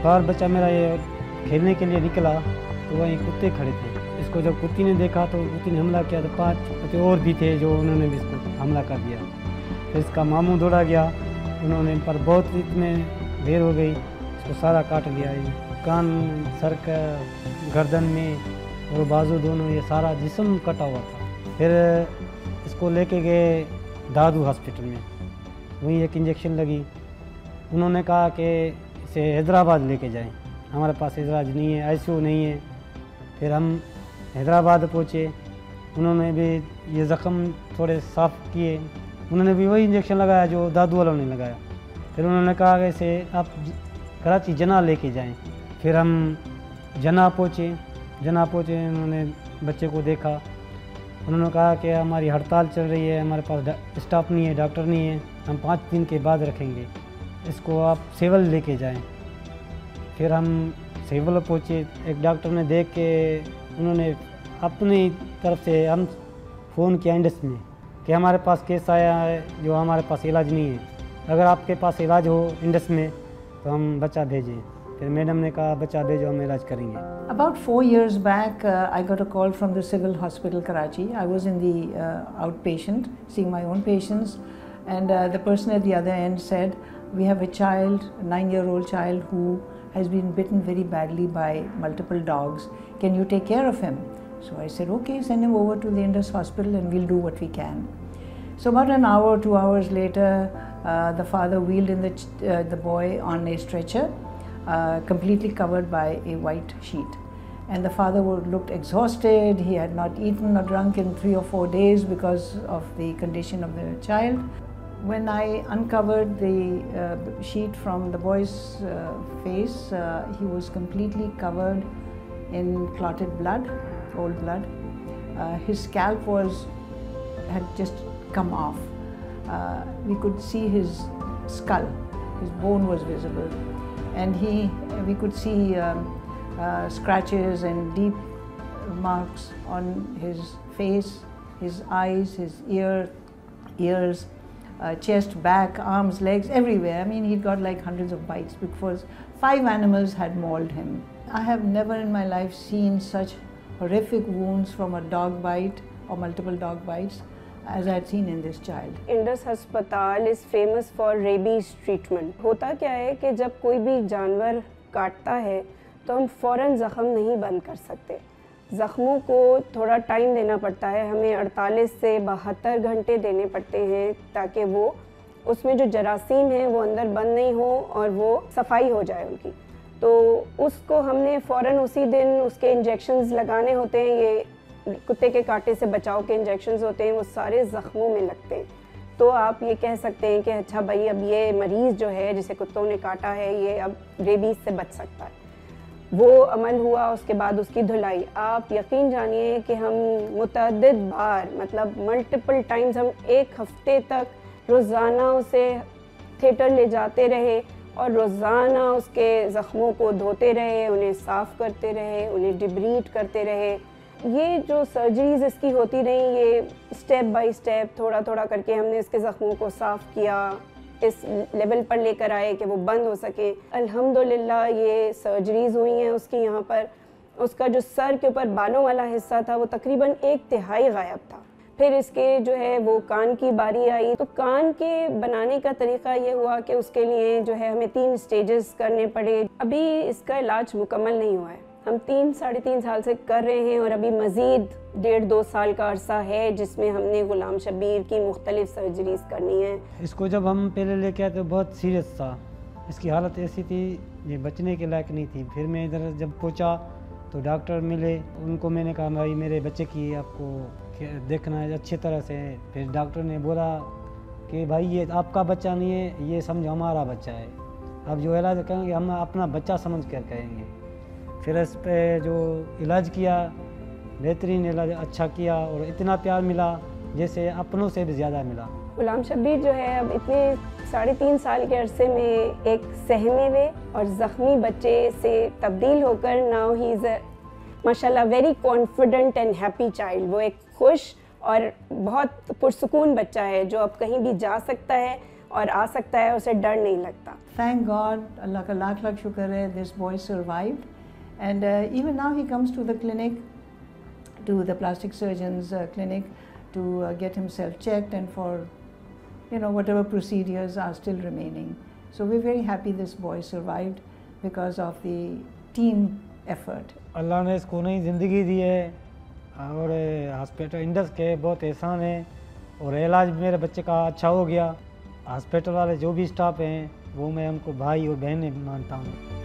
बाहर बच्चा मेरा ये खेलने के लिए निकला तो वहीं कुत्ते खड़े थे। इसको जब कुत्ती ने देखा तो कुत्ती ने हमला किया तो 5 कुत्ते और भी थे जो उन्होंने भी इसको हमला कर दिया। फिर इसका मामू दौड़ा गया, उन्होंने पर बहुत इसमें देर हो गई, इसको सारा काट लिया। ये कान, सर का, गर्दन में और बाजू दोनों, ये सारा जिस्म कटा हुआ था। फिर इसको लेके गए दादू हॉस्पिटल में, वहीं एक इंजेक्शन लगी। उन्होंने कहा कि इसे हैदराबाद लेके जाएं, हमारे पास इलाज नहीं है, आईसीयू नहीं है। फिर हम हैदराबाद पहुँचे, उन्होंने भी ये ज़ख़म थोड़े साफ़ किए, उन्होंने भी वही इंजेक्शन लगाया जो दादू वालों ने लगाया। फिर उन्होंने कहा कि इसे आप कराची जना लेके जाएं। फिर हम जना पहुँचे, उन्होंने बच्चे को देखा। उन्होंने कहा कि हमारी हड़ताल चल रही है, हमारे पास स्टाफ नहीं है, डॉक्टर नहीं है, हम 5 दिन के बाद रखेंगे, इसको आप सिविल लेके जाएं। फिर हम सिविल पहुँचे, एक डॉक्टर ने देख के उन्होंने अपनी तरफ से हम फ़ोन किया इंडस में कि हमारे पास केस आया है जो हमारे पास इलाज नहीं है, अगर आपके पास इलाज हो इंडस में तो हम बच्चा भेजें। फिर मैडम ने कहा बच्चा भेजो, हम इलाज करेंगे। About 4 years back, I got a call from the Civil Hospital Karachi. I was in the outpatient, seeing my own patients, and the person at the other end said, we have a child, a 9-year-old child who has been bitten very badly by multiple dogs. Can you take care of him? So I said, okay, send him over to the Indus Hospital and we'll do what we can. So about an hour, 2 hours later, the father wheeled in the boy on a stretcher, completely covered by a white sheet. And the father looked exhausted. He had not eaten or drunk in 3 or 4 days because of the condition of the child. When I uncovered the sheet from the boy's face, he was completely covered in clotted blood, old blood. His scalp had just come off. We could see his skull, his bone was visible, and we could see scratches and deep marks on his face, his eyes, his ears, chest, back, arms, legs, everywhere. I mean, he'd got like hundreds of bites because 5 animals had mauled him. I have never in my life seen such horrific wounds from a dog bite or multiple dog bites as I had seen in this child. Indus अस्पताल is famous for rabies treatment. होता क्या है कि जब कोई भी जानवर काटता है तो हम फ़ौरन ज़ख़म नहीं बंद कर सकते। ज़ख़मों को थोड़ा टाइम देना पड़ता है, हमें 48 से 72 घंटे देने पड़ते हैं ताकि वो उसमें जो जरासीम है वो अंदर बंद नहीं हो और वो सफाई हो जाए उनकी। तो उसको हमने फ़ौरन उसी दिन उसके इंजेक्शंस लगाने होते हैं। ये कुत्ते के कांटे से बचाव के इंजेक्शंस होते हैं, वो सारे ज़ख़मों में लगते हैं। तो आप ये कह सकते हैं कि अच्छा भाई अब ये मरीज़ जो है जिसे कुत्तों ने काटा है ये अब रेबीज़ से बच सकता है। वो अमल हुआ, उसके बाद उसकी धुलाई। आप यकीन जानिए कि हम मुतअद्दिद बार मतलब मल्टीपल टाइम्स हम 1 हफ्ते तक रोज़ाना उसे थिएटर ले जाते रहे और रोज़ाना उसके ज़ख़मों को धोते रहे, उन्हें साफ़ करते रहे, उन्हें डिब्रीड करते रहे। ये जो सर्जरीज़ इसकी होती रही, ये स्टेप बाय स्टेप थोड़ा थोड़ा करके हमने इसके ज़ख़मों को साफ़ किया, इस लेवल पर लेकर आए कि वो बंद हो सके। अल्हम्दुलिल्लाह ये सर्जरीज़ हुई हैं उसकी। यहाँ पर उसका जो सर के ऊपर बालों वाला हिस्सा था वो तकरीबन 1/3 गायब था। फिर इसके जो है वो कान की बारी आई, तो कान के बनाने का तरीका ये हुआ कि उसके लिए जो है हमें 3 स्टेजेस करने पड़े। अभी इसका इलाज मुकम्मल नहीं हुआ है, हम 3-3.5 साल से कर रहे हैं और अभी मज़ीद 1.5-2 साल का अरसा है जिसमें हमने गुलाम शब्बीर की मुख्तलिफ सर्जरीज़ करनी है। इसको जब हम पहले लेके आए तो बहुत सीरियस था, इसकी हालत ऐसी थी ये बचने के लायक नहीं थी। फिर मैं इधर जब पहुंचा तो डॉक्टर मिले, उनको मैंने कहा भाई मेरे बच्चे की आपको देखना है अच्छी तरह से। फिर डॉक्टर ने बोला कि भाई ये आपका बच्चा नहीं है, ये समझो हमारा बच्चा है, अब जो इलाज करेंगे हम अपना बच्चा समझ कर करेंगे। फिर इस पर जो इलाज किया, बेहतरीन इलाज अच्छा किया और इतना प्यार मिला जैसे अपनों से भी ज़्यादा मिला। गुलाम शब्बीर जो है अब इतने 3.5 साल के अरसे में एक सहमे हुए और ज़ख्मी बच्चे से तब्दील होकर नाउ ही इज़ माशाल्लाह very confident and happy child. वो एक खुश और बहुत पुरसुकून बच्चा है जो अब कहीं भी जा सकता है और आ सकता है, उसे डर नहीं लगता। thank God, Allah ka lakh lakh shukar hai, this boy survived. And even now he comes to the clinic, to the plastic surgeon's clinic, to get himself checked and for, whatever procedures are still remaining. So we're very happy this boy survived because of the team effort. अल्लाह ने इसको नई ज़िंदगी दी है और hospital Indus के बहुत एहसान है और इलाज मेरे बच्चे का अच्छा हो गया। हॉस्पिटल वाले जो भी स्टाफ हैं वो मैं उनको भाई और बहनें मानता हूँ।